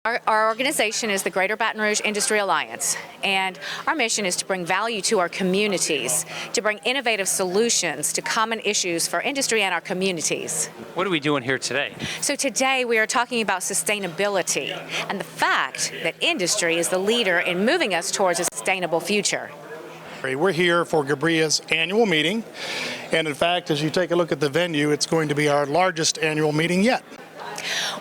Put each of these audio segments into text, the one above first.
Our organization is the Greater Baton Rouge Industry Alliance, and our mission is to bring value to our communities, to bring innovative solutions to common issues for industry and our communities. What are we doing here today? So today we are talking about sustainability and the fact that industry is the leader in moving us towards a sustainable future. We're here for GBRIA's annual meeting, and in fact, as you take a look at the venue, it's going to be our largest annual meeting yet.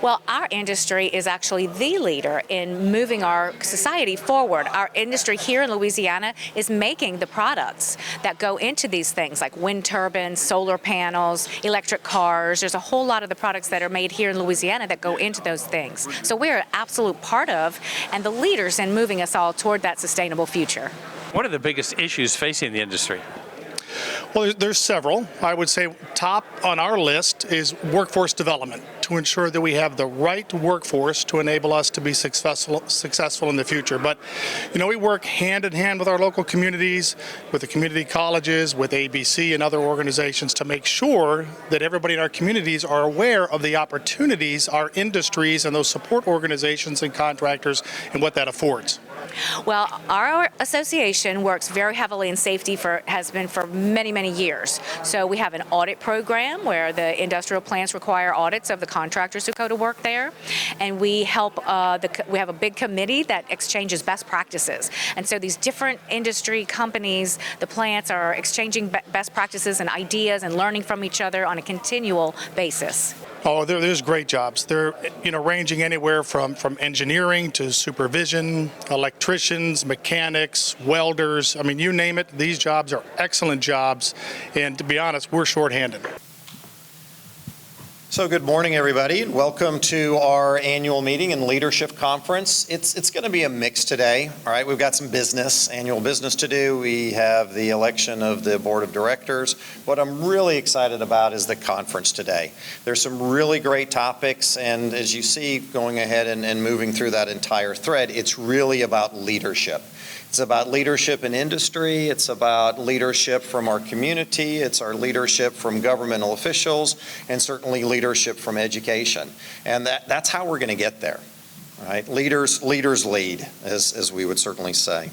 Well, our industry is actually the leader in moving our society forward. Our industry here in Louisiana is making the products that go into these things like wind turbines, solar panels, electric cars. There's a whole lot of the products that are made here in Louisiana that go into those things. So we're an absolute part of and the leaders in moving us all toward that sustainable future. What are the biggest issues facing the industry? Well, there's several. I would say top on our list is workforce development, to ensure that we have the right workforce to enable us to be successful in the future. But, you know, we work hand in hand with our local communities, with the community colleges, with ABC and other organizations to make sure that everybody in our communities are aware of the opportunities our industries and those support organizations and contractors and what that affords. Well, our association works very heavily in safety has been for many, many years. So we have an audit program where the industrial plants require audits of the contractors who go to work there. And we help, we have a big committee that exchanges best practices. And so these different industry companies, the plants are exchanging best practices and ideas and learning from each other on a continual basis. Oh, there's great jobs. They're, you know, ranging anywhere from engineering to supervision, electricians, mechanics, welders. I mean, you name it, these jobs are excellent jobs. And to be honest, we're shorthanded. So good morning, everybody. Welcome to our annual meeting and leadership conference. It's going to be a mix today. All right, we've got some annual business to do. We have the election of the board of directors. What I'm really excited about is the conference today. There's some really great topics, and as you see, going ahead and moving through that entire thread, it's really about leadership. It's about leadership in industry. It's about leadership from our community. It's our leadership from governmental officials, and certainly leadership from education. And that's how we're going to get there. Right? Leaders lead, as we would certainly say.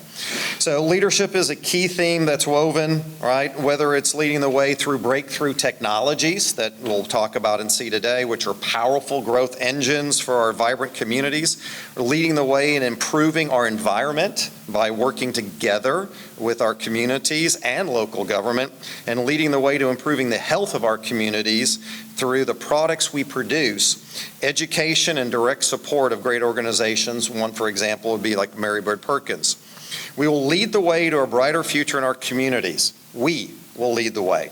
So leadership is a key theme that's woven, right? Whether it's leading the way through breakthrough technologies that we'll talk about and see today, which are powerful growth engines for our vibrant communities, or leading the way in improving our environment by working together with our communities and local government, and leading the way to improving the health of our communities through the products we produce, education and direct support of great organizations. One, for example, would be like Mary Bird Perkins. We will lead the way to a brighter future in our communities. We will lead the way.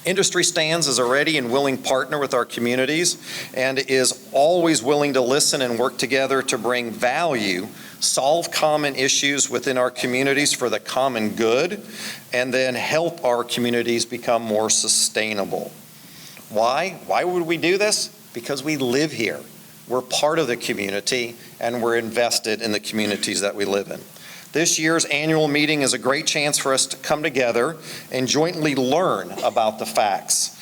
Industry stands as a ready and willing partner with our communities and is always willing to listen and work together to bring value, solve common issues within our communities for the common good, and then help our communities become more sustainable. Why? Why would we do this? Because we live here. We're part of the community, and we're invested in the communities that we live in. This year's annual meeting is a great chance for us to come together and jointly learn about the facts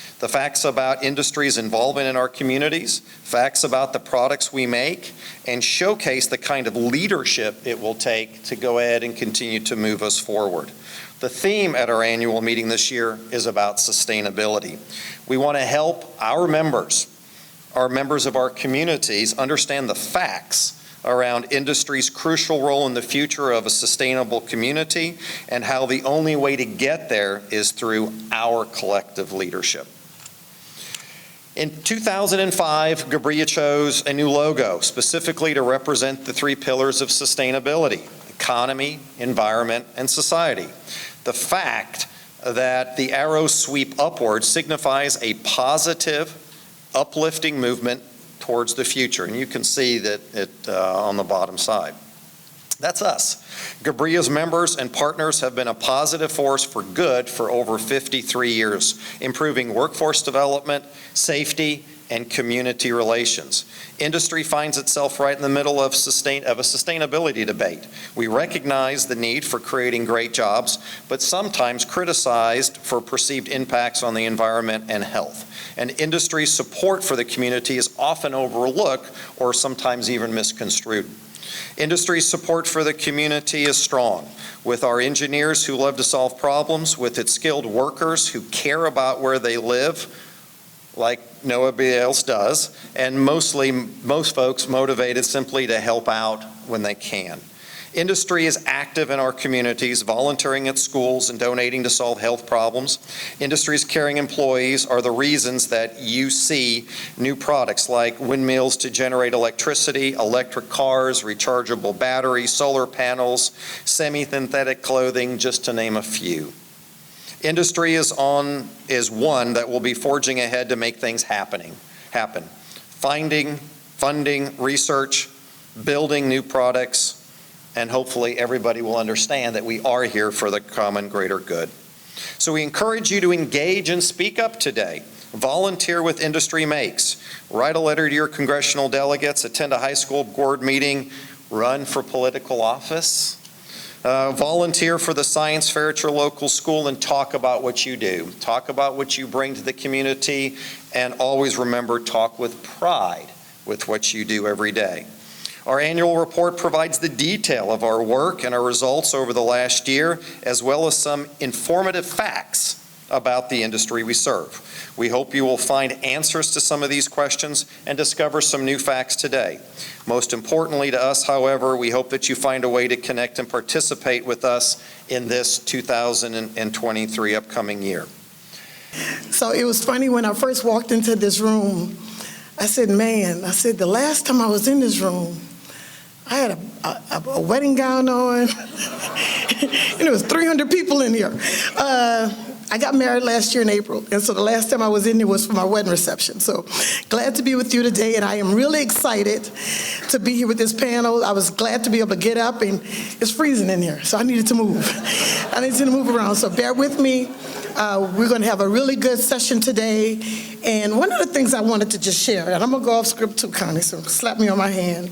about industry's involvement in our communities, facts about the products we make, and showcase the kind of leadership it will take to go ahead and continue to move us forward. The theme at our annual meeting this year is about sustainability. We want to help our members of our communities, understand the facts around industry's crucial role in the future of a sustainable community and how the only way to get there is through our collective leadership. In 2005, GBRIA chose a new logo specifically to represent the three pillars of sustainability: economy, environment, and society. The fact that the arrows sweep upward signifies a positive, uplifting movement towards the future, and you can see that on the bottom side. That's us. GBRIA's members and partners have been a positive force for good for over 53 years, improving workforce development, safety, and community relations. Industry finds itself right in the middle of a sustainability debate. We recognize the need for creating great jobs, but sometimes criticized for perceived impacts on the environment and health. And industry's support for the community is often overlooked or sometimes even misconstrued. Industry's support for the community is strong, with our engineers who love to solve problems, with its skilled workers who care about where they live, like nobody else does, and most folks motivated simply to help out when they can. Industry is active in our communities, volunteering at schools and donating to solve health problems. Industry's caring employees are the reasons that you see new products like windmills to generate electricity, electric cars, rechargeable batteries, solar panels, semi-synthetic clothing, just to name a few. Industry is one that will be forging ahead to make things happen. Finding, funding, research, building new products, and hopefully everybody will understand that we are here for the common greater good. So we encourage you to engage and speak up today. Volunteer with Industry Makes. Write a letter to your congressional delegates, attend a high school board meeting, run for political office. Volunteer for the science fair at your local school and talk about what you do. Talk about what you bring to the community, and always remember, talk with pride with what you do every day. Our annual report provides the detail of our work and our results over the last year, as well as some informative facts about the industry we serve. We hope you will find answers to some of these questions and discover some new facts today. Most importantly to us, however, we hope that you find a way to connect and participate with us in this 2023 upcoming year. So it was funny when I first walked into this room, I said, the last time I was in this room, I had a wedding gown on, and there was 300 people in here. I got married last year in April, and so the last time I was in there was for my wedding reception. So glad to be with you today, and I am really excited to be here with this panel. I was glad to be able to get up, and it's freezing in here, so I needed to move. I needed to move around, so bear with me. We're going to have a really good session today, and one of the things I wanted to just share, and I'm going to go off script too, Connie, so slap me on my hand.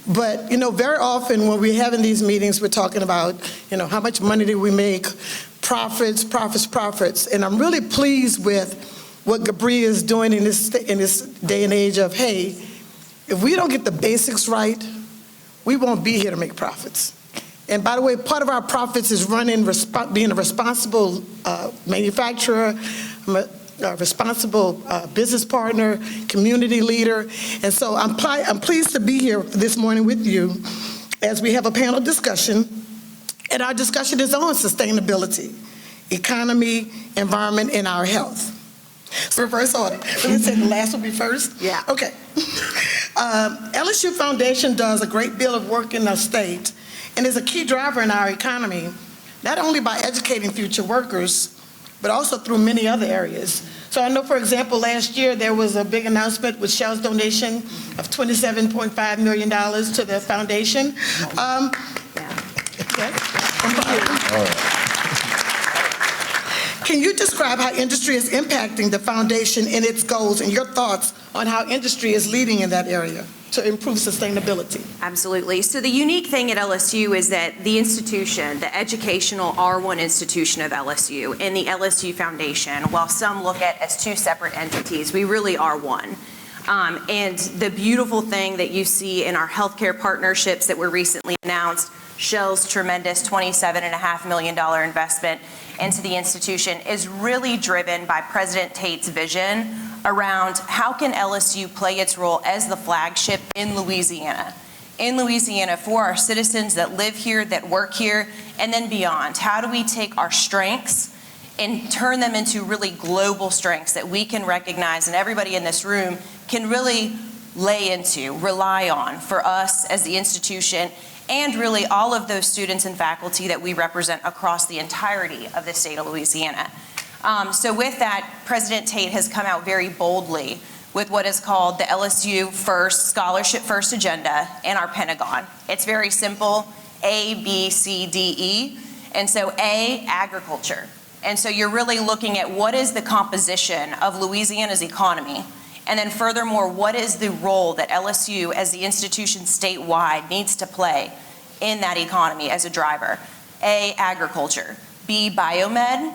But, very often when we're having these meetings, we're talking about, how much money did we make, profits. And I'm really pleased with what GBRIA is doing in this day and age of, hey, if we don't get the basics right, we won't be here to make profits. And by the way, part of our profits is being a responsible manufacturer, a responsible business partner, community leader. And so I'm pleased to be here this morning with you as we have a panel discussion. And our discussion is on sustainability, economy, environment, and our health. So reverse order. Let me say the last will be first? Yeah. Okay. LSU Foundation does a great deal of work in the state and is a key driver in our economy, not only by educating future workers, but also through many other areas. So I know, for example, last year there was a big announcement with Shell's donation of $27.5 million to the foundation. Can you describe how industry is impacting the foundation and its goals, and your thoughts on how industry is leading in that area to improve sustainability? Absolutely. So the unique thing at LSU is that the institution, the educational R1 institution of LSU and the LSU Foundation, while some look at as two separate entities, we really are one. And the beautiful thing that you see in our healthcare partnerships that were recently announced, Shell's tremendous $27.5 million investment into the institution, is really driven by President Tate's vision around how can LSU play its role as the flagship in Louisiana for our citizens that live here, that work here, and then beyond. How do we take our strengths and turn them into really global strengths that we can recognize and everybody in this room can really rely on for us as the institution, and really all of those students and faculty that we represent across the entirety of the state of Louisiana. So with that, President Tate has come out very boldly with what is called the LSU First, Scholarship First Agenda and our Pentagon. It's very simple. A, B, C, D, E. And so A, agriculture. And so you're really looking at what is the composition of Louisiana's economy. And then furthermore, what is the role that LSU as the institution statewide needs to play in that economy as a driver? A, agriculture. B, biomed.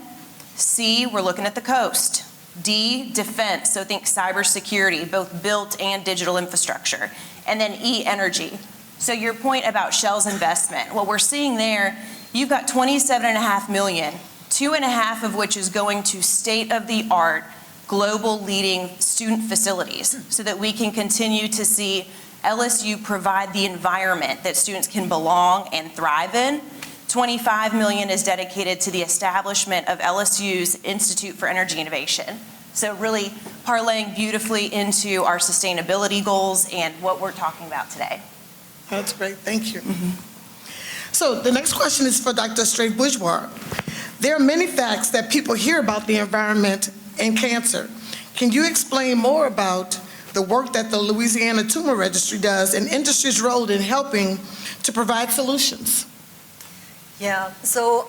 C, we're looking at the coast. D, defense, so think cybersecurity, both built and digital infrastructure. And then E, energy. So your point about Shell's investment, what we're seeing there, you've got $27.5 million, 2.5 of which is going to state-of-the-art, global leading student facilities so that we can continue to see LSU provide the environment that students can belong and thrive in. $25 million is dedicated to the establishment of LSU's Institute for Energy Innovation. So really parlaying beautifully into our sustainability goals and what we're talking about today. That's great, thank you. So the next question is for Dr. Straight-Bourgeois. There are many facts that people hear about the environment and cancer. Can you explain more about the work that the Louisiana Tumor Registry does and industry's role in helping to provide solutions? Yeah, so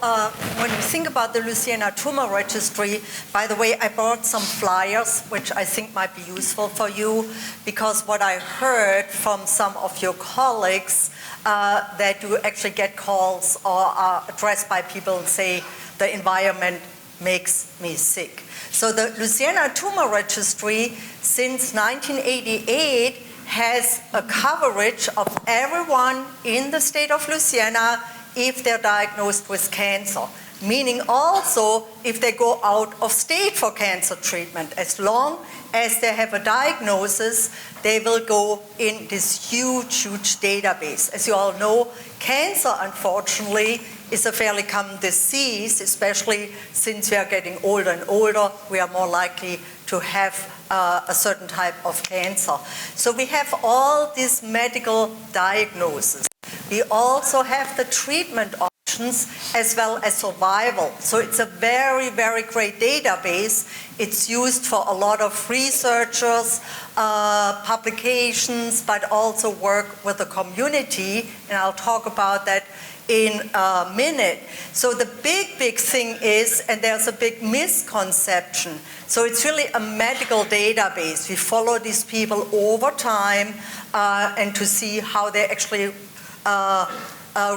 when you think about the Louisiana Tumor Registry, by the way, I brought some flyers, which I think might be useful for you, because what I heard from some of your colleagues, that you actually get calls or are addressed by people and say, the environment makes me sick. So the Louisiana Tumor Registry, since 1988, has a coverage of everyone in the state of Louisiana if they're diagnosed with cancer, meaning also if they go out of state for cancer treatment. As long as they have a diagnosis, they will go in this huge, huge database. As you all know, cancer, unfortunately, is a fairly common disease, especially since we are getting older and older. We are more likely to have a certain type of cancer. So we have all these medical diagnoses. We also have the treatment options as well as survival. So it's a very, very great database. It's used for a lot of researchers, publications, but also work with the community, and I'll talk about that in a minute. So the big thing is, and there's a big misconception, so it's really a medical database. We follow these people over time and to see how they actually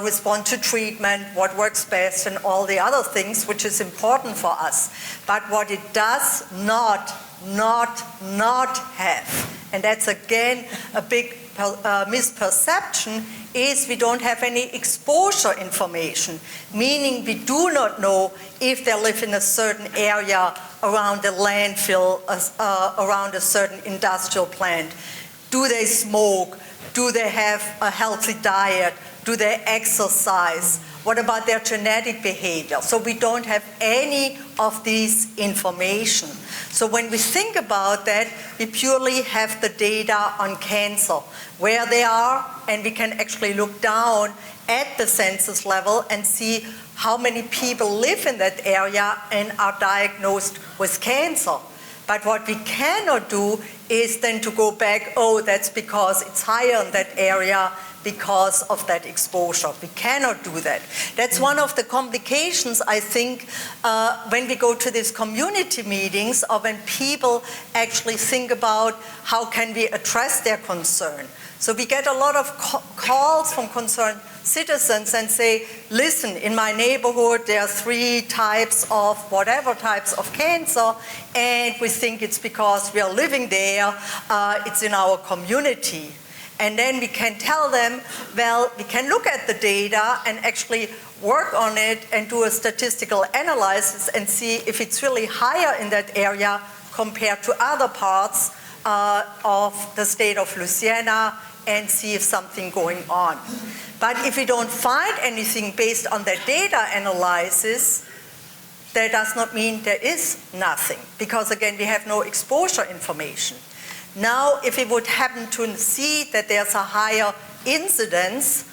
respond to treatment, what works best, and all the other things, which is important for us. But what it does not have, and that's again a big misperception, is we don't have any exposure information, meaning we do not know if they live in a certain area around a landfill, around a certain industrial plant. Do they smoke? Do they have a healthy diet? Do they exercise? What about their genetic behavior? So we don't have any of these information. So when we think about that, we purely have the data on cancer, where they are, and we can actually look down at the census level and see how many people live in that area and are diagnosed with cancer. But what we cannot do is then to go back, oh, that's because it's higher in that area because of that exposure. We cannot do that. That's one of the complications, I think, when we go to these community meetings or when people actually think about how can we address their concern. So we get a lot of calls from concerned citizens and say, listen, in my neighborhood there are 3 types of whatever types of cancer, and we think it's because we are living there, it's in our community. And then we can tell them, well, we can look at the data and actually work on it and do a statistical analysis and see if it's really higher in that area compared to other parts of the state of Louisiana, and see if something going on. But if we don't find anything based on that data analysis, that does not mean there is nothing, because again, we have no exposure information. Now, if we would happen to see that there's a higher incidence,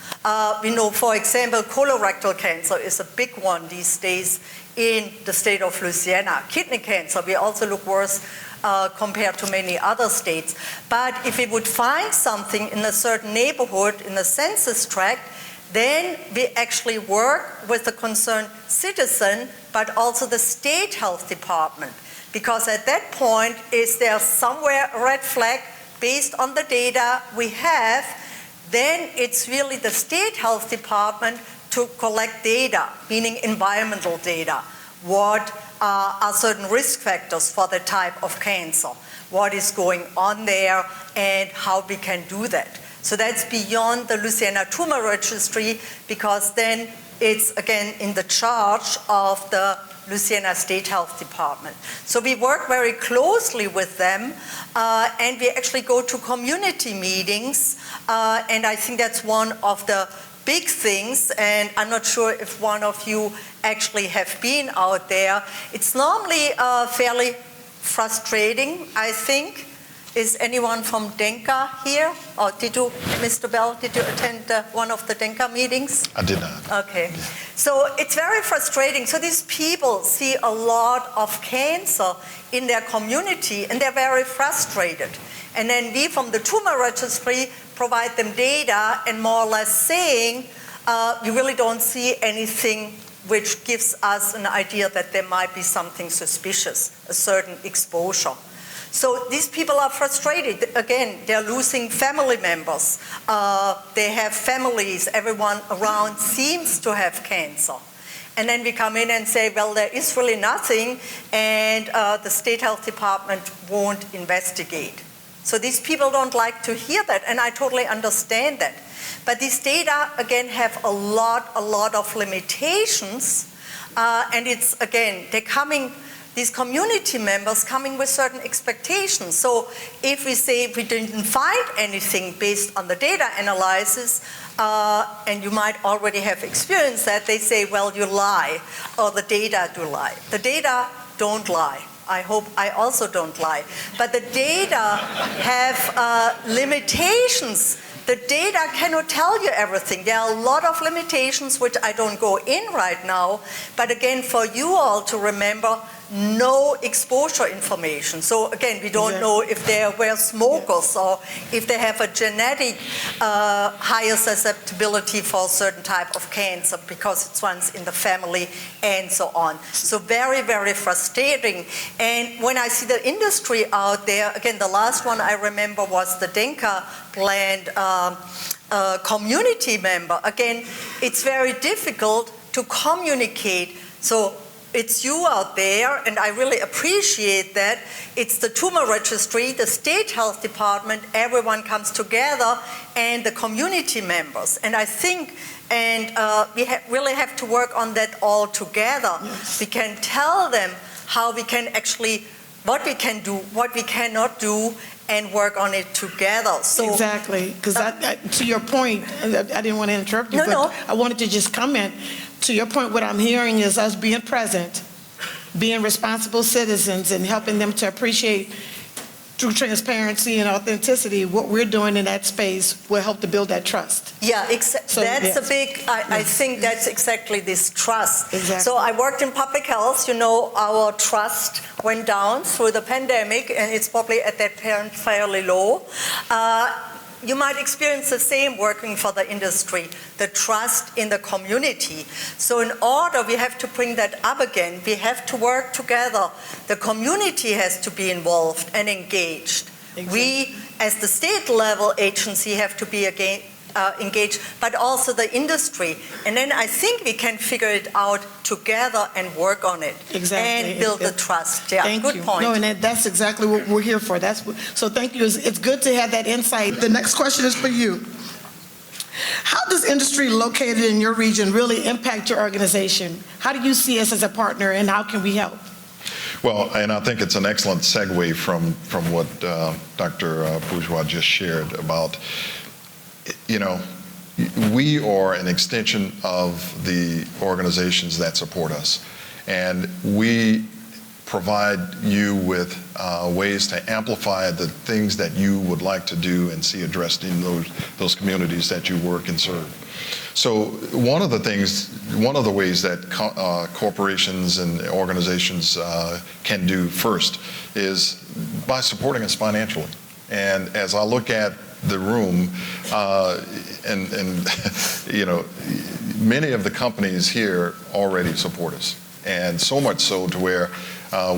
we know, for example, colorectal cancer is a big one these days in the state of Louisiana. Kidney cancer, we also look worse compared to many other states. But if we would find something in a certain neighborhood in the census tract, then we actually work with the concerned citizen, but also the state health department. Because at that point, is there somewhere a red flag based on the data we have, then it's really the state health department to collect data, meaning environmental data. What are certain risk factors for the type of cancer? What is going on there and how we can do that? So that's beyond the Louisiana Tumor Registry, because then it's again in the charge of the Louisiana State Health Department. So we work very closely with them, and we actually go to community meetings, and I think that's one of the big things, and I'm not sure if one of you actually have been out there. It's normally fairly frustrating, I think. Is anyone from DENCA here? Or did you, Mr. Bell, did you attend one of the DENCA meetings? I did not. Okay. So it's very frustrating. So these people see a lot of cancer in their community, and they're very frustrated. And then we from the tumor registry provide them data and more or less saying, we really don't see anything which gives us an idea that there might be something suspicious, a certain exposure. So these people are frustrated. Again, they're losing family members. They have families. Everyone around seems to have cancer. And then we come in and say, well, there is really nothing, and the State Health Department won't investigate. So these people don't like to hear that, and I totally understand that. But these data, again, have a lot of limitations, and it's, again, these community members coming with certain expectations. So if we say we didn't find anything based on the data analysis, and you might already have experienced that, they say, well, you lie, or the data do lie. The data don't lie. I hope I also don't lie. But the data have limitations. The data cannot tell you everything. There are a lot of limitations which I don't go in right now. But again, for you all to remember, no exposure information. So again, we don't know if they were smokers or if they have a genetic higher susceptibility for a certain type of cancer because it's once in the family and so on. So very, very frustrating. And when I see the industry out there, again, the last one I remember was the DENCA planned community member. Again, it's very difficult to communicate. So it's you out there, and I really appreciate that. It's the tumor registry, the state health department, everyone comes together, and the community members. And I think, we really have to work on that all together. Yes. We can tell them how we can actually, what we can do, what we cannot do, and work on it together. So exactly, because to your point, I didn't want to interrupt you, I wanted to just comment. To your point, what I'm hearing is us being present, being responsible citizens, and helping them to appreciate through transparency and authenticity what we're doing in that space will help to build that trust. Yeah, that's a big, I think that's exactly this trust. Exactly. So I worked in public health. You know, our trust went down through the pandemic, and it's probably at that point fairly low. You might experience the same working for the industry, the trust in the community. So in order, we have to bring that up again. We have to work together. The community has to be involved and engaged. Exactly. We, as the state level agency, have to be engaged, but also the industry. And then I think we can figure it out together and work on it. Exactly. And build the trust. Yeah, thank good you. point. No, and that's exactly what we're here for. So thank you. It's good to have that insight. The next question is for you. How does industry located in your region really impact your organization? How do you see us as a partner, and how can we help? Well, and I think it's an excellent segue from what Dr. Bourgeois just shared about, you know, we are an extension of the organizations that support us, and we provide you with ways to amplify the things that you would like to do and see addressed in those communities that you work and serve. So one of the ways that corporations and organizations can do first is by supporting us financially. And as I look at the room, and you know, many of the companies here already support us, and so much so to where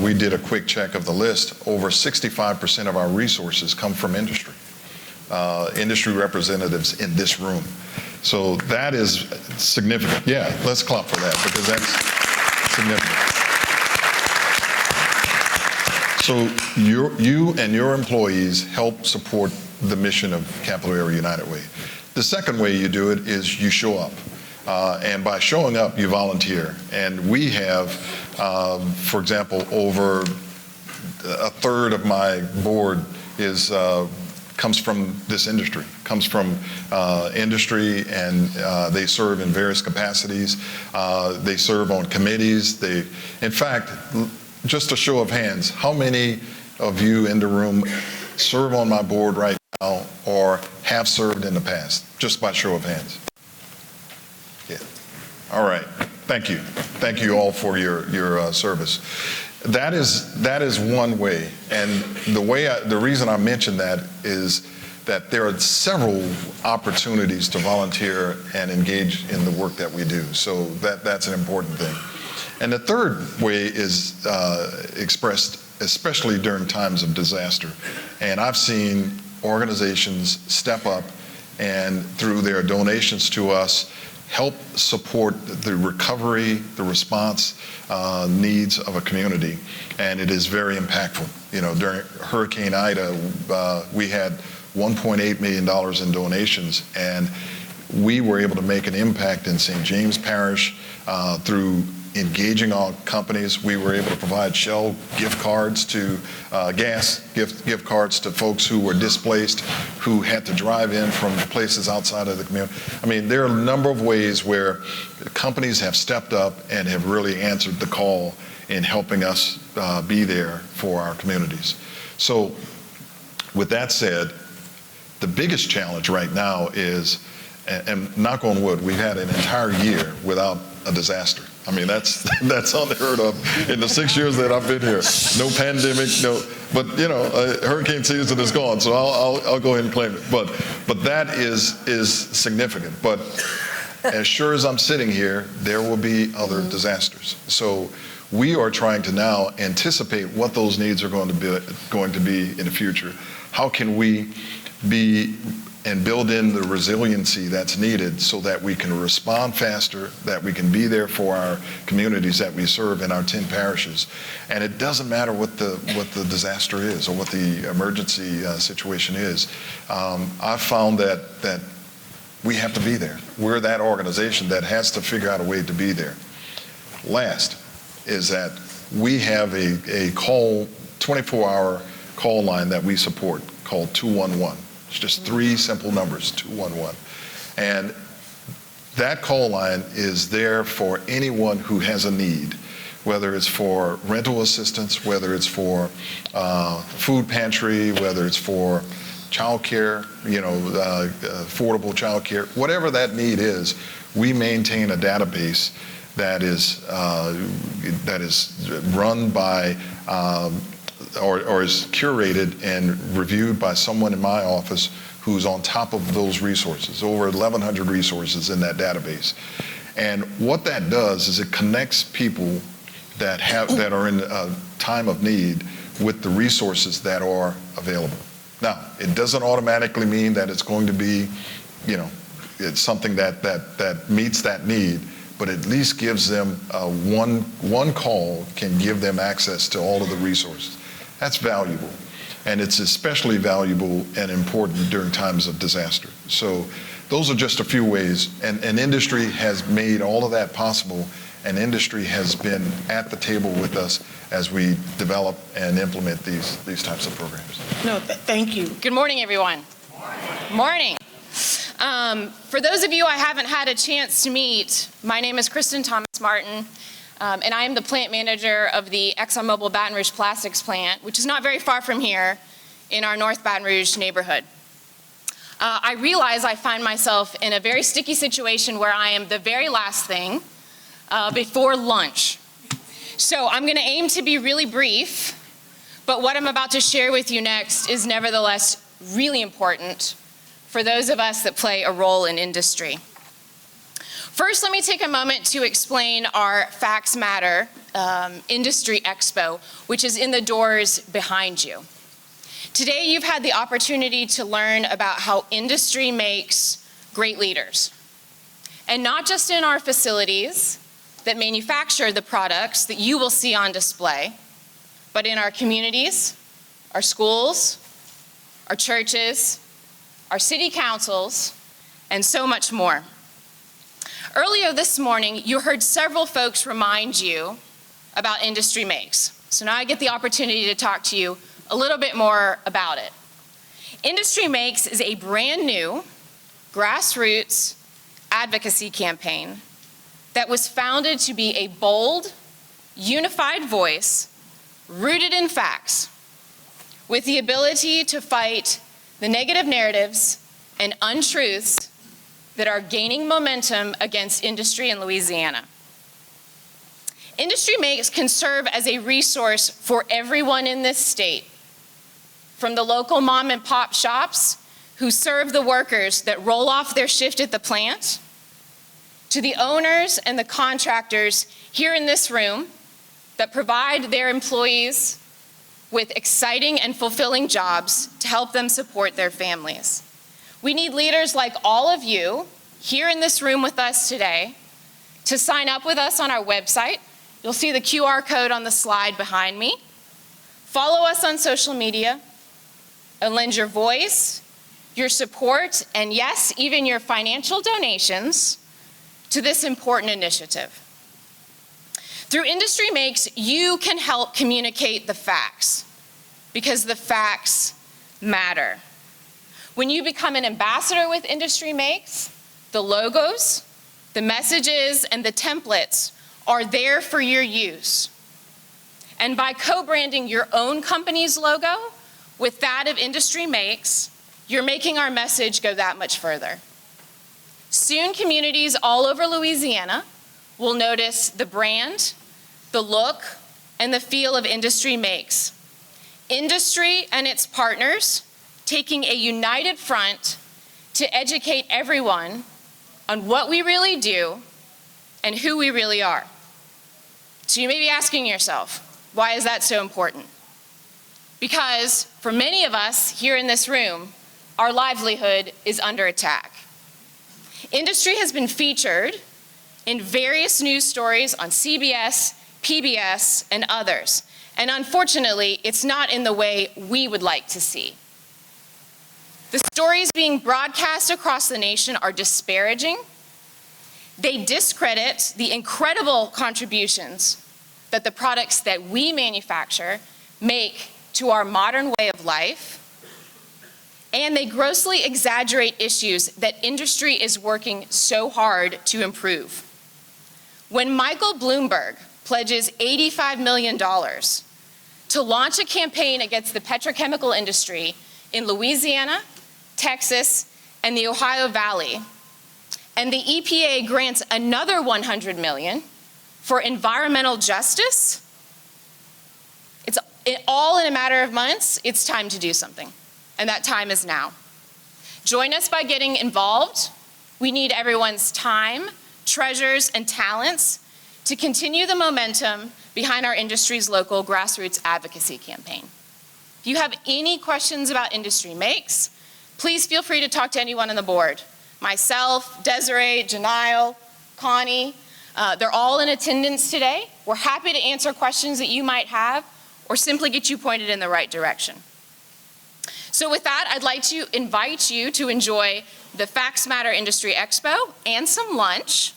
we did a quick check of the list. Over 65% of our resources come from industry, industry representatives in this room. So that is significant. Yeah, let's clap for that, because that's significant. So you and your employees help support the mission of Capital Area United Way. The second way you do it is you show up. And by showing up, you volunteer. And we have, for example, over a third of my board comes from this industry, comes from industry, and they serve in various capacities. They serve on committees. In fact, just a show of hands, how many of you in the room serve on my board right now or have served in the past? Just by show of hands. Yeah. All right. Thank you. Thank you all for your service. That is one way, and the reason I mention that is that there are several opportunities to volunteer and engage in the work that we do. So that's an important thing. And the third way is expressed especially during times of disaster. And I've seen organizations step up and through their donations to us help support the recovery, the response needs of a community, and it is very impactful. You know, during Hurricane Ida, we had $1.8 million in donations, and we were able to make an impact in St. James Parish through engaging our companies. We were able to provide Shell gift cards to gas gift cards to folks who were displaced, who had to drive in from places outside of the community. I mean, there are a number of ways where companies have stepped up and have really answered the call in helping us be there for our communities. So with that said, the biggest challenge right now is, and knock on wood, we've had an entire year without a disaster. I mean, that's unheard of in the 6 years that I've been here. No pandemic, no. But you know, hurricane season is gone, so I'll go ahead and claim it. But that is significant. But as sure as I'm sitting here, there will be other disasters. So we are trying to now anticipate what those needs are going to be in the future. How can we be and build in the resiliency that's needed so that we can respond faster, that we can be there for our communities that we serve in our 10 parishes. And it doesn't matter what the disaster is or what the emergency situation is. I've found that we have to be there. We're that organization that has to figure out a way to be there. Last is that we have a call, 24-hour call line that we support called 211. It's just 3 simple numbers, 211. And that call line is there for anyone who has a need, whether it's for rental assistance, whether it's for food pantry, whether it's for child care, affordable child care, whatever that need is, we maintain a database that is run by or is curated and reviewed by someone in my office who's on top of those resources, over 1,100 resources in that database. And what that does is it connects people that are in a time of need with the resources that are available. Now, it doesn't automatically mean that it's going to be, it's something that meets that need, but at least gives them one call can give them access to all of the resources. That's valuable, and it's especially valuable and important during times of disaster. So those are just a few ways, and industry has made all of that possible, and industry has been at the table with us as we develop and implement these types of programs. No, thank you. Good morning, everyone. Morning. For those of you I haven't had a chance to meet, my name is Kristen Thomas Martin. And I am the plant manager of the ExxonMobil Baton Rouge Plastics plant, which is not very far from here in our North Baton Rouge neighborhood. I realize I find myself in a very sticky situation where I am the very last thing before lunch. So I'm going to aim to be really brief, but what I'm about to share with you next is nevertheless really important for those of us that play a role in industry. First, let me take a moment to explain our Facts Matter Industry Expo, which is in the doors behind you. Today, you've had the opportunity to learn about how industry makes great leaders. And not just in our facilities that manufacture the products that you will see on display, but in our communities, our schools, our churches, our city councils, and so much more. Earlier this morning, you heard several folks remind you about Industry Makes. So now I get the opportunity to talk to you a little bit more about it. Industry Makes is a brand new grassroots advocacy campaign that was founded to be a bold, unified voice rooted in facts, with the ability to fight the negative narratives and untruths that are gaining momentum against industry in Louisiana. Industry Makes can serve as a resource for everyone in this state, from the local mom and pop shops who serve the workers that roll off their shift at the plant, to the owners and the contractors here in this room that provide their employees with exciting and fulfilling jobs to help them support their families. We need leaders like all of you here in this room with us today to sign up with us on our website. You'll see the QR code on the slide behind me. Follow us on social media and lend your voice, your support, and yes, even your financial donations to this important initiative. Through Industry Makes, you can help communicate the facts, because the facts matter. When you become an ambassador with Industry Makes, the logos, the messages, and the templates are there for your use. And by co-branding your own company's logo with that of Industry Makes, you're making our message go that much further. Soon, communities all over Louisiana will notice the brand, the look, and the feel of Industry Makes. Industry and its partners taking a united front to educate everyone on what we really do and who we really are. So you may be asking yourself, why is that so important? Because for many of us here in this room, our livelihood is under attack. Industry has been featured in various news stories on CBS, PBS, and others. And unfortunately, it's not in the way we would like to see. The stories being broadcast across the nation are disparaging. They discredit the incredible contributions that the products that we manufacture make to our modern way of life. And they grossly exaggerate issues that industry is working so hard to improve. When Michael Bloomberg pledges $85 million to launch a campaign against the petrochemical industry in Louisiana, Texas, and the Ohio Valley, and the EPA grants another $100 million for environmental justice, it's all in a matter of months. It's time to do something, and that time is now. Join us by getting involved. We need everyone's time, treasures, and talents to continue the momentum behind our industry's local grassroots advocacy campaign. If you have any questions about Industry Makes, please feel free to talk to anyone on the board. Myself, Desiree, Janile, Connie, they're all in attendance today. We're happy to answer questions that you might have or simply get you pointed in the right direction. So with that, I'd like to invite you to enjoy the Facts Matter Industry Expo and some lunch.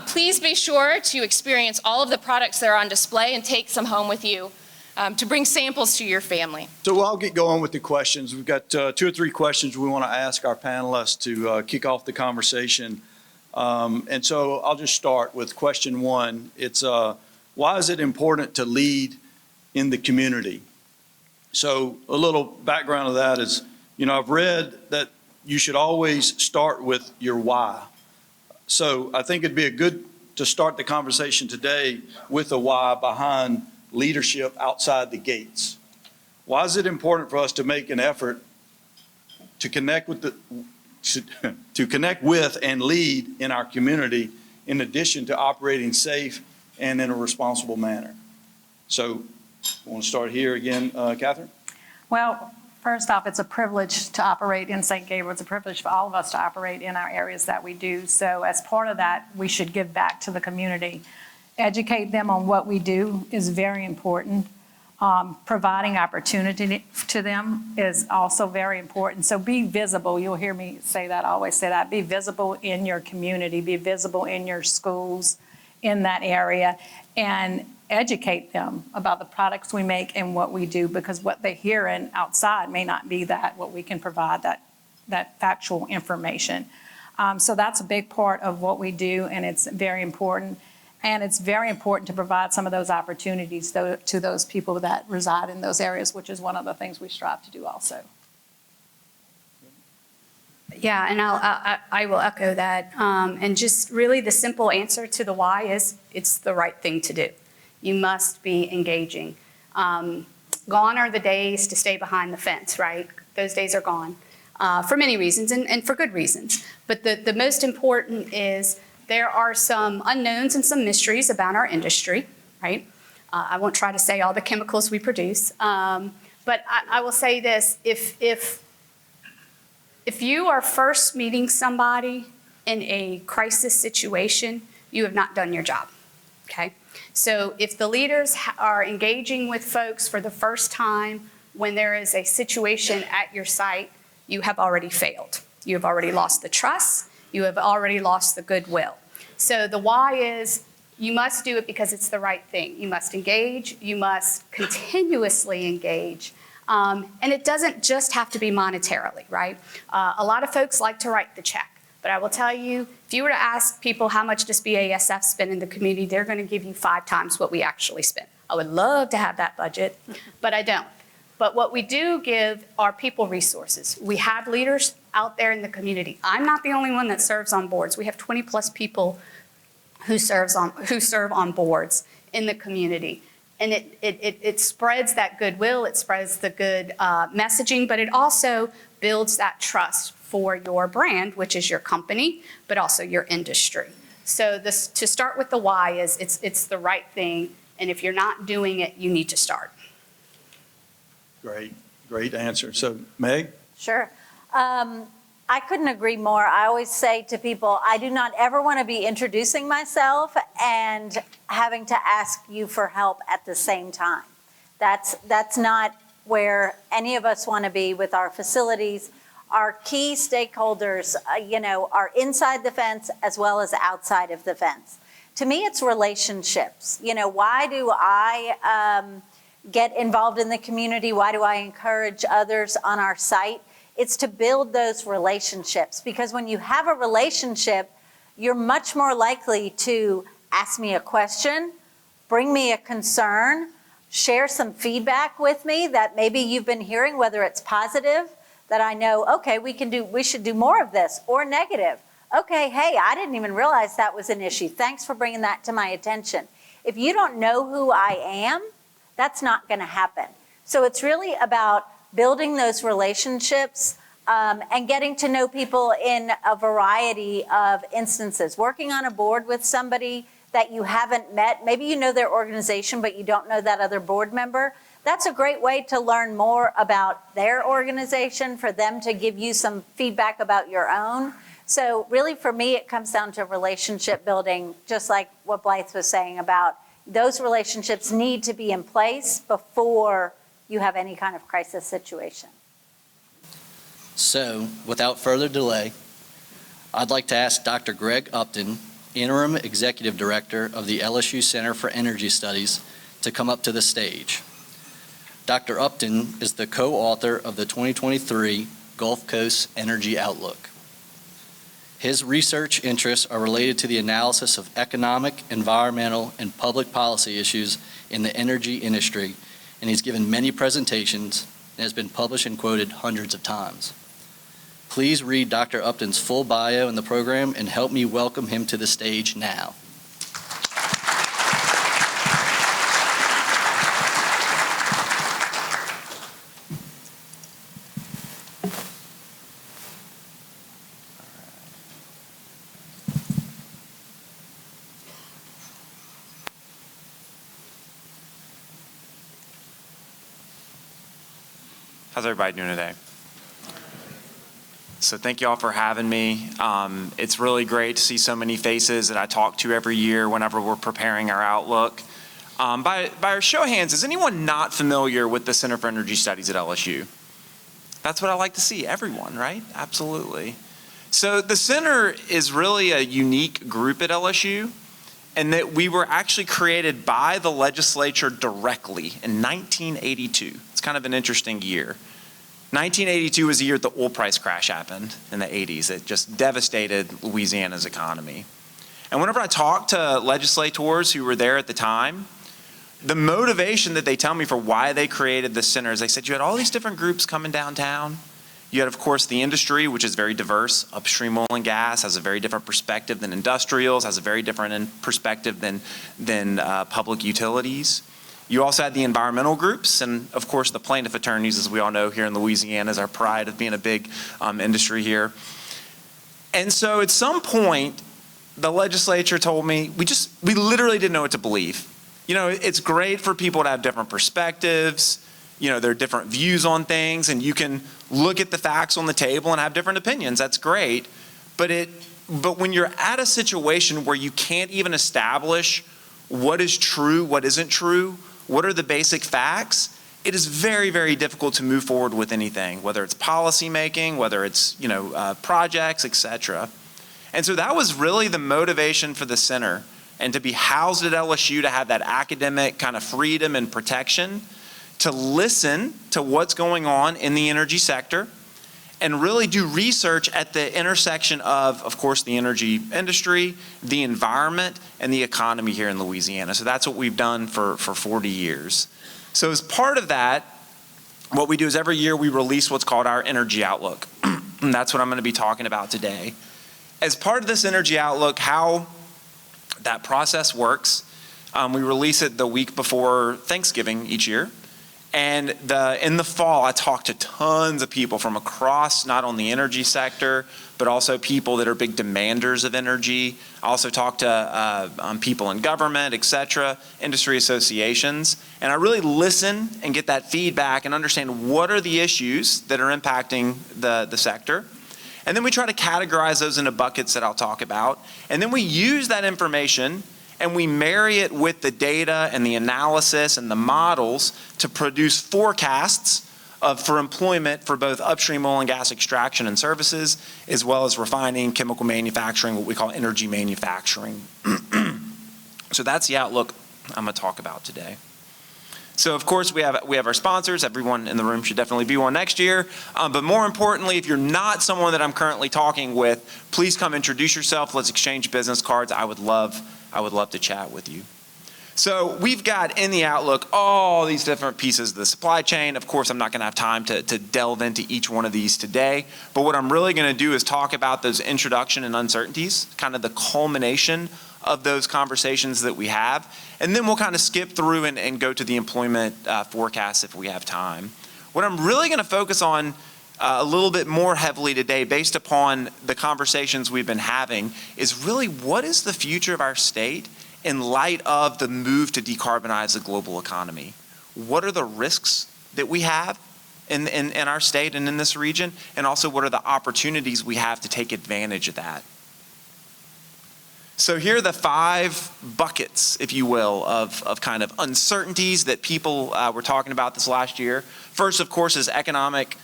Please be sure to experience all of the products that are on display and take some home with you to bring samples to your family. So I'll get going with the questions. We've got 2 or 3 questions we want to ask our panelists to kick off the conversation. And so I'll just start with question 1. It's why is it important to lead in the community? So a little background of that is, I've read that you should always start with your why. So I think it'd be good to start the conversation today with a why behind leadership outside the gates. Why is it important for us to make an effort to connect with and lead in our community, in addition to operating safe and in a responsible manner. So I want to start here again, Catherine. Well, first off, it's a privilege to operate in St. Gabriel. It's a privilege for all of us to operate in our areas that we do. So as part of that, we should give back to the community. Educate them on what we do is very important. Providing opportunity to them is also very important. So be visible. You'll hear me say that, I always say that. Be visible in your community, be visible in your schools, in that area, and educate them about the products we make and what we do, because what they hear outside may not be that what we can provide, that factual information. So that's a big part of what we do, and it's very important. And it's very important to provide some of those opportunities to those people that reside in those areas, which is one of the things we strive to do also. Yeah, and I will echo that. And just really the simple answer to the why is it's the right thing to do. You must be engaging. Gone are the days to stay behind the fence, right? Those days are gone for many reasons and for good reasons. But the most important is there are some unknowns and some mysteries about our industry, right? I won't try to say all the chemicals we produce, but I will say this, if you are first meeting somebody in a crisis situation, you have not done your job, okay? So if the leaders are engaging with folks for the first time when there is a situation at your site, you have already failed. You have already lost the trust. You have already lost the goodwill. So the why is you must do it because it's the right thing. You must engage. You must continuously engage. And it doesn't just have to be monetarily, right? A lot of folks like to write the check. But I will tell you, if you were to ask people how much does BASF spend in the community, they're going to give you 5 times what we actually spend. I would love to have that budget, but I don't. But what we do give are people resources. We have leaders out there in the community. I'm not the only one that serves on boards. We have 20 plus people who serve on boards in the community. And it spreads that goodwill, it spreads the good messaging, but it also builds that trust for your brand, which is your company, but also your industry. So to start with the why is it's the right thing, and if you're not doing it, you need to start. Great answer. So Meg? Sure. I couldn't agree more. I always say to people, I do not ever want to be introducing myself and having to ask you for help at the same time. That's not where any of us want to be with our facilities. Our key stakeholders, are inside the fence as well as outside of the fence. To me, it's relationships. Why do I get involved in the community? Why do I encourage others on our site? It's to build those relationships, because when you have a relationship, you're much more likely to ask me a question, bring me a concern, share some feedback with me that maybe you've been hearing, whether it's positive, that I know, okay, we should do more of this, or negative. Okay, hey, I didn't even realize that was an issue. Thanks for bringing that to my attention. If you don't know who I am, that's not going to happen. So it's really about building those relationships and getting to know people in a variety of instances. Working on a board with somebody that you haven't met, maybe you know their organization, but you don't know that other board member. That's a great way to learn more about their organization, for them to give you some feedback about your own. So really, for me, it comes down to relationship building, just like what Blythe was saying about those relationships need to be in place before you have any kind of crisis situation. So, without further delay, I'd like to ask Dr. Greg Upton, Interim Executive Director of the LSU Center for Energy Studies, to come up to the stage. Dr. Upton is the co-author of the 2023 Gulf Coast Energy Outlook. His research interests are related to the analysis of economic, environmental, and public policy issues in the energy industry, and he's given many presentations and has been published and quoted hundreds of times. Please read Dr. Upton's full bio in the program and help me welcome him to the stage now. How's everybody doing today? So thank you all for having me. It's really great to see so many faces that I talk to every year whenever we're preparing our outlook. By a show of hands, is anyone not familiar with the Center for Energy Studies at LSU? That's what I like to see, everyone, right? Absolutely. So the center is really a unique group at LSU, and that we were actually created by the legislature directly in 1982. It's kind of an interesting year. 1982 was the year the oil price crash happened in the 80s. It just devastated Louisiana's economy. And whenever I talk to legislators who were there at the time, the motivation that they tell me for why they created the center is they said you had all these different groups coming downtown. You had, of course, the industry, which is very diverse. Upstream oil and gas has a very different perspective than industrials, has a very different perspective than public utilities. You also had the environmental groups, and of course the plaintiff attorneys, as we all know here in Louisiana, is our pride of being a big industry here. And so at some point, the legislature told me, we literally didn't know what to believe. You know, it's great for people to have different perspectives. You know, there are different views on things, and you can look at the facts on the table and have different opinions. That's great. But when you're at a situation where you can't even establish what is true, what isn't true, what are the basic facts, it is very, very difficult to move forward with anything, whether it's policy making, whether it's, projects, et cetera. And so that was really the motivation for the center, and to be housed at LSU, to have that academic kind of freedom and protection, to listen to what's going on in the energy sector, and really do research at the intersection of course, the energy industry, the environment, and the economy here in Louisiana. So that's what we've done for 40 years. So as part of that, what we do is every year we release what's called our Energy Outlook. And that's what I'm going to be talking about today. As part of this Energy Outlook, how that process works, we release it the week before Thanksgiving each year. And in the fall, I talk to tons of people from across not only the energy sector, but also people that are big demanders of energy. I also talk to people in government, et cetera, industry associations. And I really listen and get that feedback and understand what are the issues that are impacting the sector. And then we try to categorize those into buckets that I'll talk about. And then we use that information and we marry it with the data and the analysis and the models to produce forecasts for employment for both upstream oil and gas extraction and services, as well as refining, chemical manufacturing, what we call energy manufacturing. So that's the outlook I'm going to talk about today. So of course we have our sponsors. Everyone in the room should definitely be one next year. But more importantly, if you're not someone that I'm currently talking with, please come introduce yourself. Let's exchange business cards. I would love to chat with you. So we've got in the outlook all these different pieces of the supply chain. Of course, I'm not going to have time to delve into each one of these today. But what I'm really going to do is talk about those introduction and uncertainties, kind of the culmination of those conversations that we have. And then we'll kind of skip through and go to the employment forecast if we have time. What I'm really going to focus on a little bit more heavily today, based upon the conversations we've been having, is really what is the future of our state in light of the move to decarbonize the global economy? What are the risks that we have in our state and in this region? And also, what are the opportunities we have to take advantage of that? So here are the 5 buckets, if you will, of kind of uncertainties that people were talking about this last year. First, of course, is economic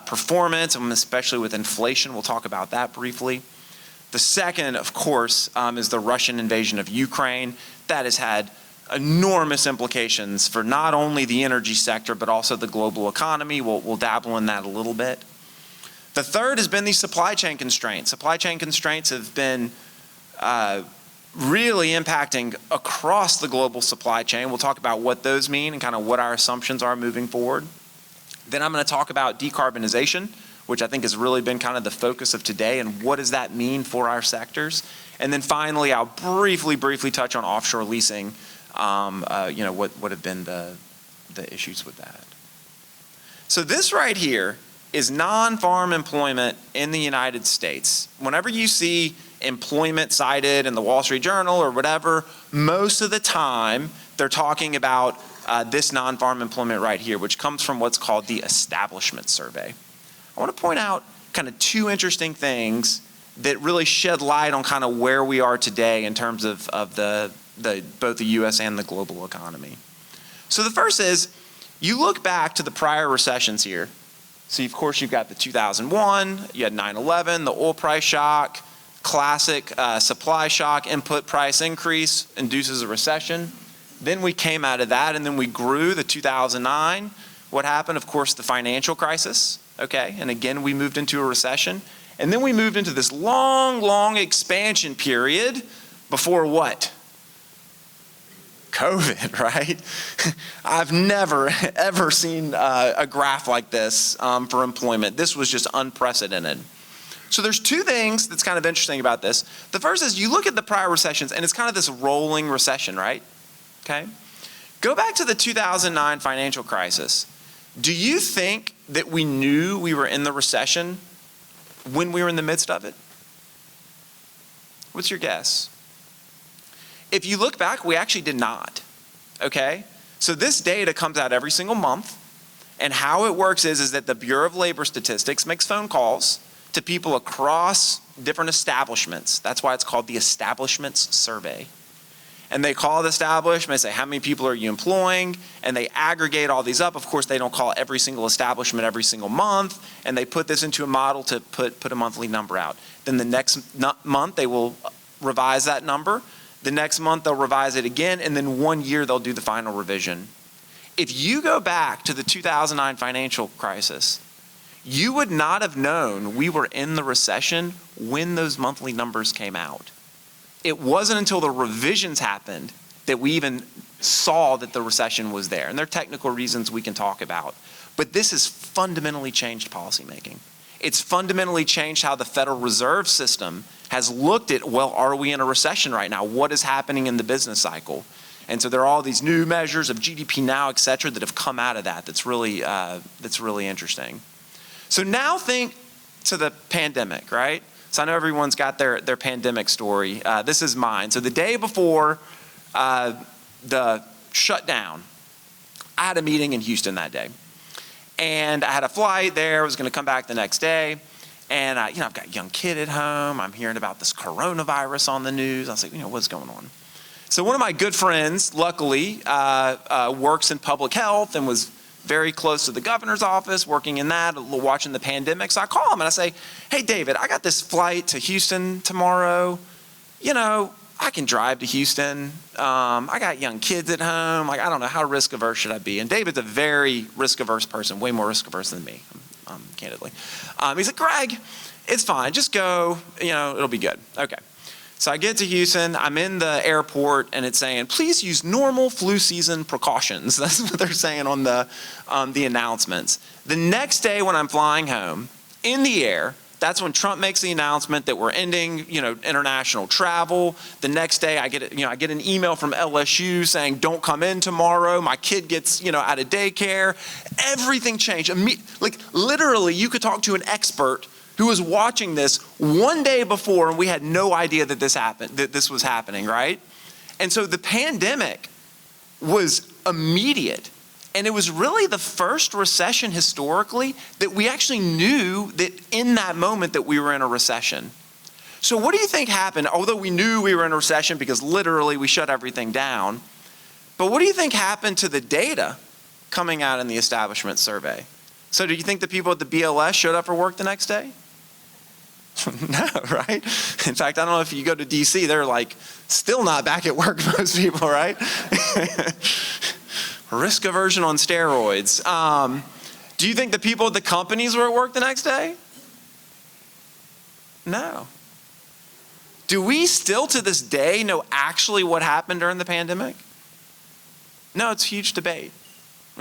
performance, and especially with inflation. We'll talk about that briefly. The second, of course, is the Russian invasion of Ukraine. That has had enormous implications for not only the energy sector, but also the global economy. We'll dabble in that a little bit. The third has been these supply chain constraints. Supply chain constraints have been really impacting across the global supply chain. We'll talk about what those mean and kind of what our assumptions are moving forward. Then I'm going to talk about decarbonization, which I think has really been kind of the focus of today, and what does that mean for our sectors. And then finally, I'll briefly touch on offshore leasing, what have been the issues with that. So this right here is non-farm employment in the United States. Whenever you see employment cited in the Wall Street Journal or whatever, most of the time they're talking about this non-farm employment right here, which comes from what's called the Establishment Survey. I want to point out kind of two interesting things that really shed light on kind of where we are today in terms of both the U.S. and the global economy. So the first is, you look back to the prior recessions here. So of course you've got the 2001, you had 9/11, the oil price shock, classic supply shock, input price increase induces a recession. Then we came out of that and then we grew, the 2009. What happened? Of course, the financial crisis, okay? And again, we moved into a recession. And then we moved into this long, long expansion period before what? COVID, right? I've never, ever seen a graph like this for employment. This was just unprecedented. So there's two things that's kind of interesting about this. The first is you look at the prior recessions and it's kind of this rolling recession, right? Okay. Go back to the 2009 financial crisis. Do you think that we knew we were in the recession when we were in the midst of it? What's your guess? If you look back, we actually did not, okay? So this data comes out every single month, and how it works is that the Bureau of Labor Statistics makes phone calls to people across different establishments. That's why it's called the Establishments Survey. And they call the establishment, say, how many people are you employing? And they aggregate all these up. Of course, they don't call every single establishment every single month, and they put this into a model to put a monthly number out. Then the next month, they will revise that number. The next month, they'll revise it again, and then 1 year, they'll do the final revision. If you go back to the 2009 financial crisis, you would not have known we were in the recession when those monthly numbers came out. It wasn't until the revisions happened that we even saw that the recession was there. And there are technical reasons we can talk about. But this has fundamentally changed policymaking. It's fundamentally changed how the Federal Reserve System has looked at, well, are we in a recession right now? What is happening in the business cycle? And so there are all these new measures of GDP now, et cetera, that have come out of that. That's really interesting. So now think to the pandemic, right? So I know everyone's got their pandemic story. This is mine. So the day before the shutdown, I had a meeting in Houston that day. And I had a flight there, I was gonna come back the next day. And I've got a young kid at home. I'm hearing about this coronavirus on the news. I was like, what's going on? So one of my good friends, luckily, works in public health and was very close to the governor's office, working in that, watching the pandemic. So I call him and I say, hey, David, I got this flight to Houston tomorrow. I can drive to Houston. I got young kids at home. Like, I don't know, how risk averse should I be? And David's a very risk averse person, way more risk averse than me, candidly. He's like, Greg, it's fine. Just go, it'll be good. Okay. So I get to Houston, I'm in the airport, and it's saying, please use normal flu season precautions. That's what they're saying on the announcements. The next day when I'm flying home, in the air, that's when Trump makes the announcement that we're ending, international travel. The next day I get an email from LSU saying, don't come in tomorrow. My kid gets, out of daycare. Everything changed. Like literally, you could talk to an expert who was watching this one day before, and we had no idea that this was happening, right? And so the pandemic was immediate. And it was really the first recession historically that we actually knew that in that moment that we were in a recession. So what do you think happened? Although we knew we were in a recession because literally we shut everything down, but what do you think happened to the data coming out in the establishment survey? So do you think the people at the BLS showed up for work the next day? No, right? In fact, I don't know if you go to DC, they're like still not back at work, most people, right? Risk aversion on steroids. Do you think the people at the companies were at work the next day? No. Do we still to this day know actually what happened during the pandemic? No, it's a huge debate.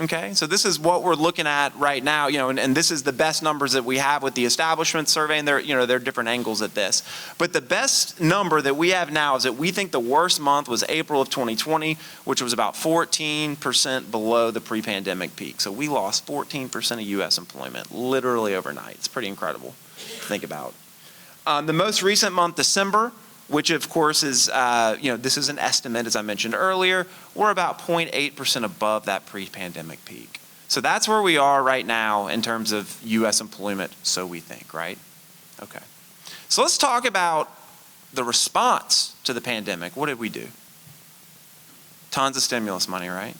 Okay, so this is what we're looking at right now, and this is the best numbers that we have with the establishment survey, and there are different angles at this. But the best number that we have now is that we think the worst month was April of 2020, which was about 14% below the pre-pandemic peak. So we lost 14% of U.S. employment, literally overnight. It's pretty incredible to think about. The most recent month, December, which of course is, this is an estimate, as I mentioned earlier, we're about 0.8% above that pre-pandemic peak. So that's where we are right now in terms of U.S. employment, so we think, right? Okay. So let's talk about the response to the pandemic. What did we do? Tons of stimulus money, right?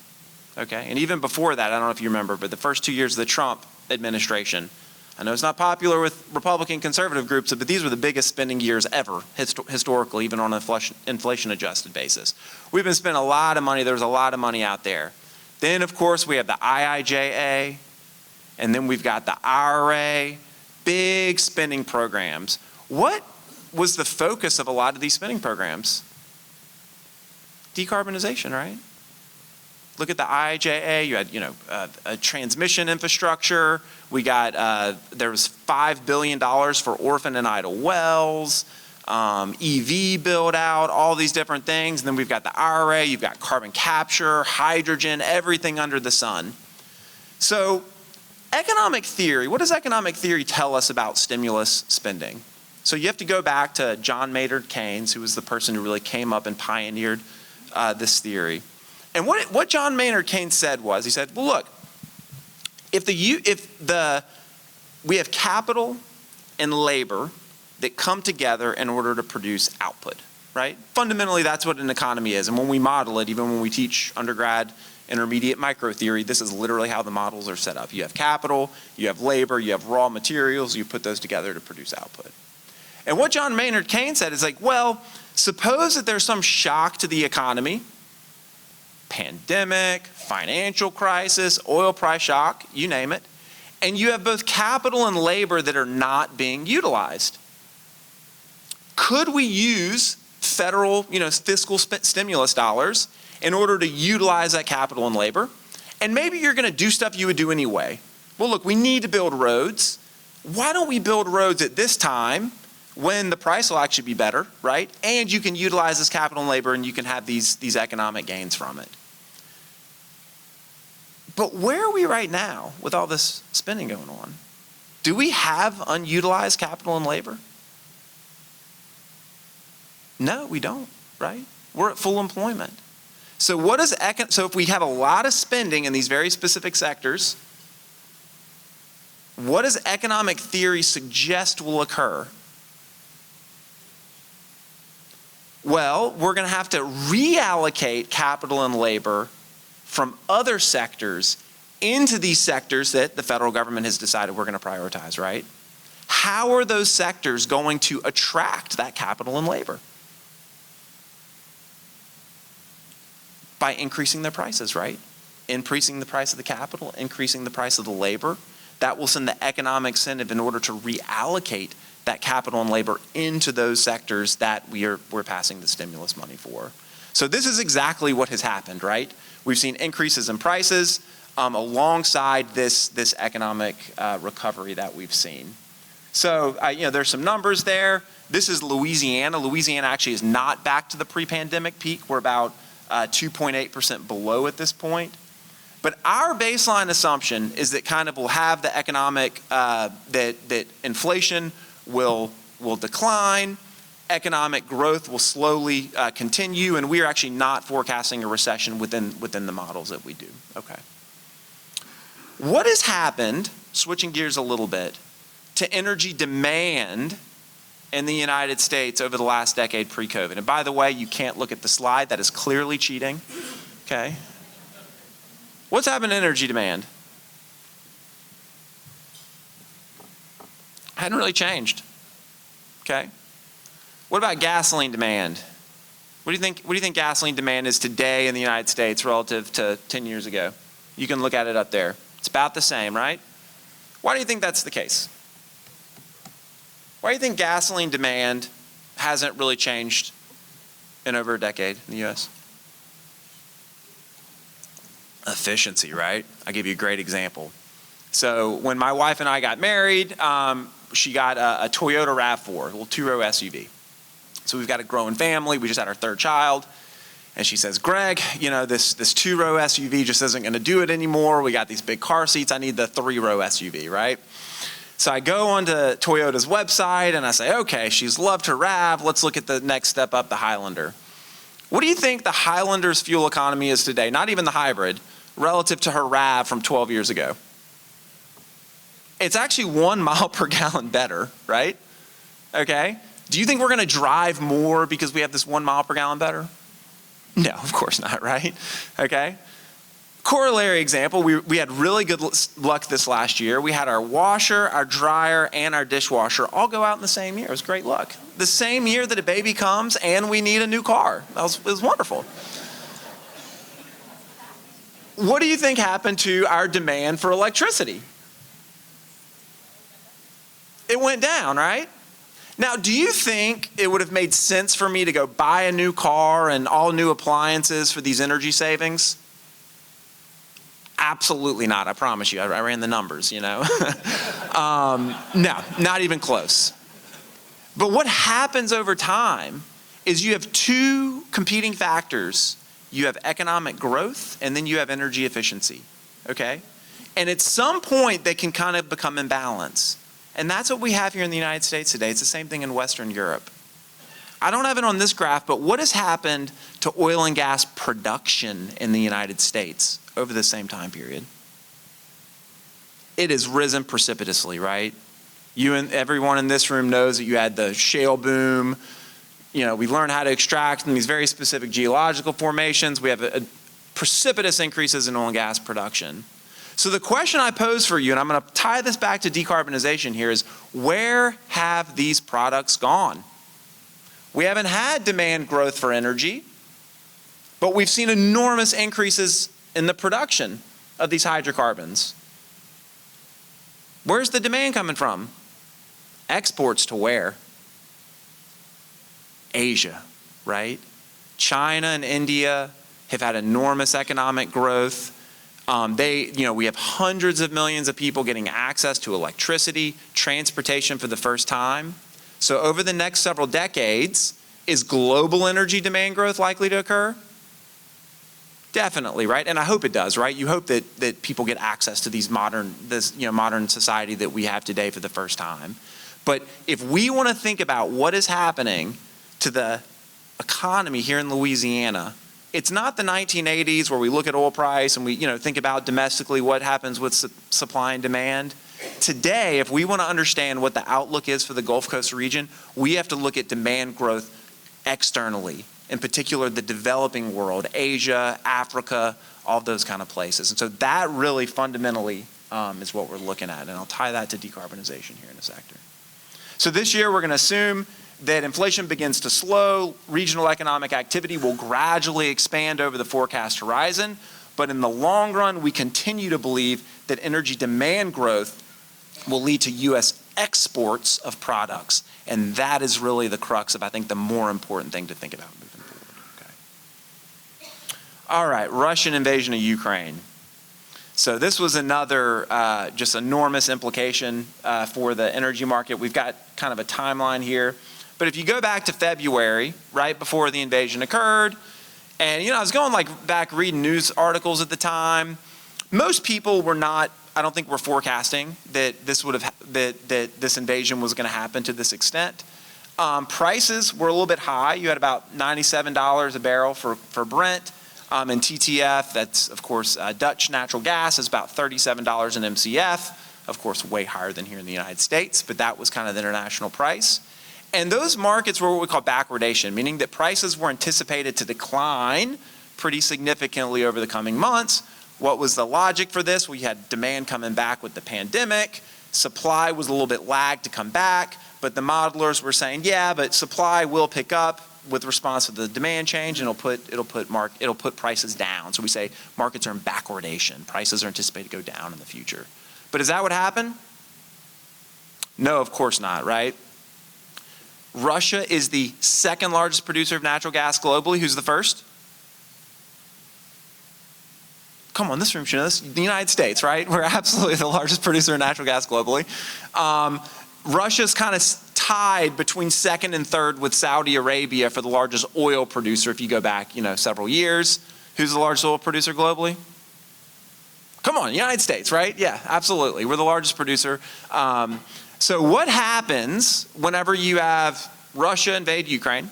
Okay, and even before that, I don't know if you remember, but the first 2 years of the Trump administration, I know it's not popular with Republican conservative groups, but these were the biggest spending years ever, historically, even on an inflation-adjusted basis. We've been spending a lot of money. There's a lot of money out there. Then, of course, we have the IIJA, and then we've got the IRA, big spending programs. What was the focus of a lot of these spending programs? Decarbonization, right? Look at the IIJA, you had, a transmission infrastructure. We got, there was $5 billion for orphan and idle wells, EV build out, all these different things. And then we've got the IRA, you've got carbon capture, hydrogen, everything under the sun. So economic theory, what does economic theory tell us about stimulus spending? So you have to go back to John Maynard Keynes, who was the person who really came up and pioneered this theory. And what John Maynard Keynes said was, he said, well, look, we have capital and labor that come together in order to produce output, right? Fundamentally, that's what an economy is. And when we model it, even when we teach undergrad intermediate micro theory, this is literally how the models are set up. You have capital, you have labor, you have raw materials, you put those together to produce output. And what John Maynard Keynes said is like, well, suppose that there's some shock to the economy, pandemic, financial crisis, oil price shock, you name it, and you have both capital and labor that are not being utilized. Could we use federal, fiscal stimulus dollars in order to utilize that capital and labor? And maybe you're going to do stuff you would do anyway. Well, look, we need to build roads. Why don't we build roads at this time when the price will actually be better, right? And you can utilize this capital and labor and you can have these economic gains from it. But where are we right now with all this spending going on? Do we have unutilized capital and labor? No, we don't, right? We're at full employment. So so if we have a lot of spending in these very specific sectors, what does economic theory suggest will occur? Well, we're going to have to reallocate capital and labor from other sectors into these sectors that the federal government has decided we're going to prioritize, right? How are those sectors going to attract that capital and labor? By increasing their prices, right? Increasing the price of the capital, increasing the price of the labor. That will send the economic incentive in order to reallocate that capital and labor into those sectors that we're passing the stimulus money for. So this is exactly what has happened, right? We've seen increases in prices alongside this economic recovery that we've seen. So there's some numbers there. This is Louisiana. Louisiana actually is not back to the pre-pandemic peak. We're about 2.8% below at this point. But our baseline assumption is that kind of we'll have the economic, that inflation will decline, economic growth will slowly continue, and we are actually not forecasting a recession within the models that we do. Okay. What has happened, switching gears a little bit, to energy demand in the United States over the last decade pre-COVID? And by the way, you can't look at the slide. That is clearly cheating. Okay. What's happened to energy demand? Hadn't really changed. Okay. What about gasoline demand? What do you think gasoline demand is today in the United States relative to 10 years ago? You can look at it up there. It's about the same, right? Why do you think that's the case? Why do you think gasoline demand hasn't really changed in over a decade in the US? Efficiency, right? I'll give you a great example. So when my wife and I got married, she got a Toyota RAV4, a little two-row SUV. So we've got a growing family. We just had our third child. And she says, Greg, this two-row SUV just isn't going to do it anymore. We got these big car seats. I need the three-row SUV, right? So I go onto Toyota's website and I say, okay, she's loved her RAV. Let's look at the next step up, the Highlander. What do you think the Highlander's fuel economy is today? Not even the hybrid, relative to her RAV from 12 years ago. It's actually 1 mile per gallon better, right? Okay. Do you think we're going to drive more because we have this 1 mile per gallon better? No, of course not, right? Okay. Corollary example, we had really good luck this last year. We had our washer, our dryer, and our dishwasher all go out in the same year. It was great luck. The same year that a baby comes and we need a new car. It was wonderful. What do you think happened to our demand for electricity? It went down, right? Now, do you think it would have made sense for me to go buy a new car and all new appliances for these energy savings? Absolutely not, I promise you. I ran the numbers, you know. No, not even close. But what happens over time is you have two competing factors. You have economic growth and then you have energy efficiency, okay? And at some point they can kind of become imbalanced. And that's what we have here in the United States today. It's the same thing in Western Europe. I don't have it on this graph, but what has happened to oil and gas production in the United States over the same time period? It has risen precipitously, right? You and everyone in this room knows that you had the shale boom. You know, we learned how to extract in these very specific geological formations. We have a precipitous increases in oil and gas production. So the question I pose for you, and I'm going to tie this back to decarbonization here, is where have these products gone? We haven't had demand growth for energy, but we've seen enormous increases in the production of these hydrocarbons. Where's the demand coming from? Exports to where? Asia, right? China and India have had enormous economic growth. We have hundreds of millions of people getting access to electricity, transportation for the first time. So over the next several decades, is global energy demand growth likely to occur? Definitely, right? And I hope it does, right? You hope that people get access to these modern society that we have today for the first time. But if we want to think about what is happening to the economy here in Louisiana, it's not the 1980s where we look at oil price and we think about domestically what happens with supply and demand. Today, if we want to understand what the outlook is for the Gulf Coast region, we have to look at demand growth externally, in particular the developing world, Asia, Africa, all those kind of places. And so that really fundamentally is what we're looking at. And I'll tie that to decarbonization here in a sector. So this year we're going to assume that inflation begins to slow, regional economic activity will gradually expand over the forecast horizon, but in the long run, we continue to believe that energy demand growth will lead to U.S. exports of products, and that is really the crux of, I think, the more important thing to think about moving forward. Okay. All right, Russian invasion of Ukraine. So this was another just enormous implication for the energy market. We've got kind of a timeline here. But if you go back to February, right before the invasion occurred, and I was going back reading news articles at the time, most people were not, I don't think were forecasting that this invasion was going to happen to this extent. Prices were a little bit high. You had about $97 a barrel for Brent. And TTF, that's of course Dutch natural gas, is about $37 an MCF. Of course, way higher than here in the United States, but that was kind of the international price. And those markets were what we call backwardation, meaning that prices were anticipated to decline pretty significantly over the coming months. What was the logic for this? We had demand coming back with the pandemic. Supply was a little bit lagged to come back, but the modelers were saying, yeah, but supply will pick up with response to the demand change, and it'll put prices down. So we say markets are in backwardation. Prices are anticipated to go down in the future. But is that what happened? No, of course not, right? Russia is the second largest producer of natural gas globally. Who's the first? Come on, this room should know this. The United States, right? We're absolutely the largest producer of natural gas globally. Russia's kind of tied between second and third with Saudi Arabia for the largest oil producer if you go back, several years. Who's the largest oil producer globally? Come on, United States, right? Yeah, absolutely. We're the largest producer. So what happens whenever you have Russia invade Ukraine?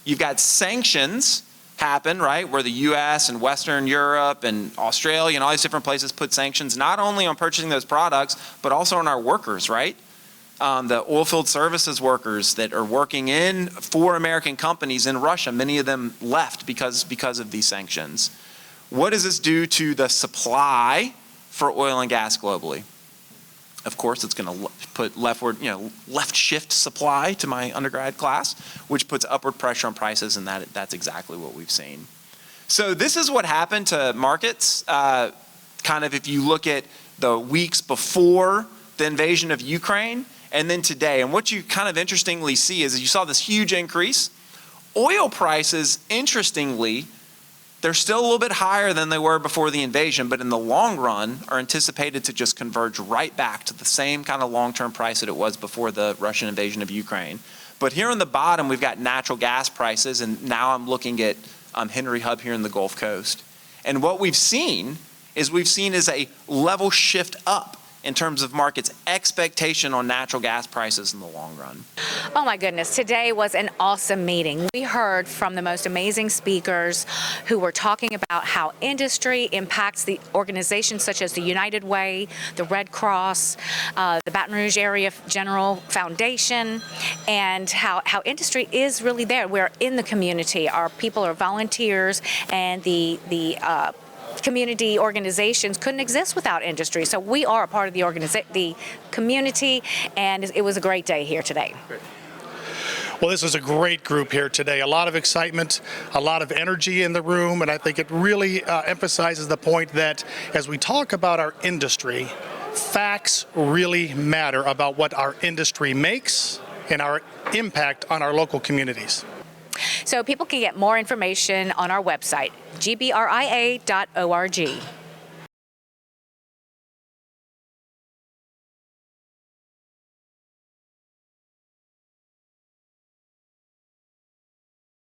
You've got sanctions happen, right, where the U.S. and Western Europe and Australia and all these different places put sanctions not only on purchasing those products, but also on our workers, right? The oilfield services workers that are working for American companies in Russia, many of them left because of these sanctions. What does this do to the supply for oil and gas globally? Of course, it's going to put left shift supply to my undergrad class, which puts upward pressure on prices, and that's exactly what we've seen. So this is what happened to markets, kind of if you look at the weeks before the invasion of Ukraine, and then today. And what you kind of interestingly see is you saw this huge increase. Oil prices, interestingly, they're still a little bit higher than they were before the invasion, but in the long run are anticipated to just converge right back to the same kind of long-term price that it was before the Russian invasion of Ukraine. But here on the bottom, we've got natural gas prices, and now I'm looking at Henry Hub here in the Gulf Coast. And what we've seen is a level shift up in terms of markets' expectation on natural gas prices in the long run. Oh my goodness, today was an awesome meeting. We heard from the most amazing speakers who were talking about how industry impacts the organizations such as the United Way, the Red Cross, the Baton Rouge Area General Foundation, and how industry is really there. We're in the community. Our people are volunteers, and the community organizations couldn't exist without industry. So we are a part of the community, and it was a great day here today. Well, this is a great group here today. A lot of excitement, a lot of energy in the room, and I think it really emphasizes the point that as we talk about our industry, facts really matter about what our industry makes and our impact on our local communities. So people can get more information on our website, gbria.org.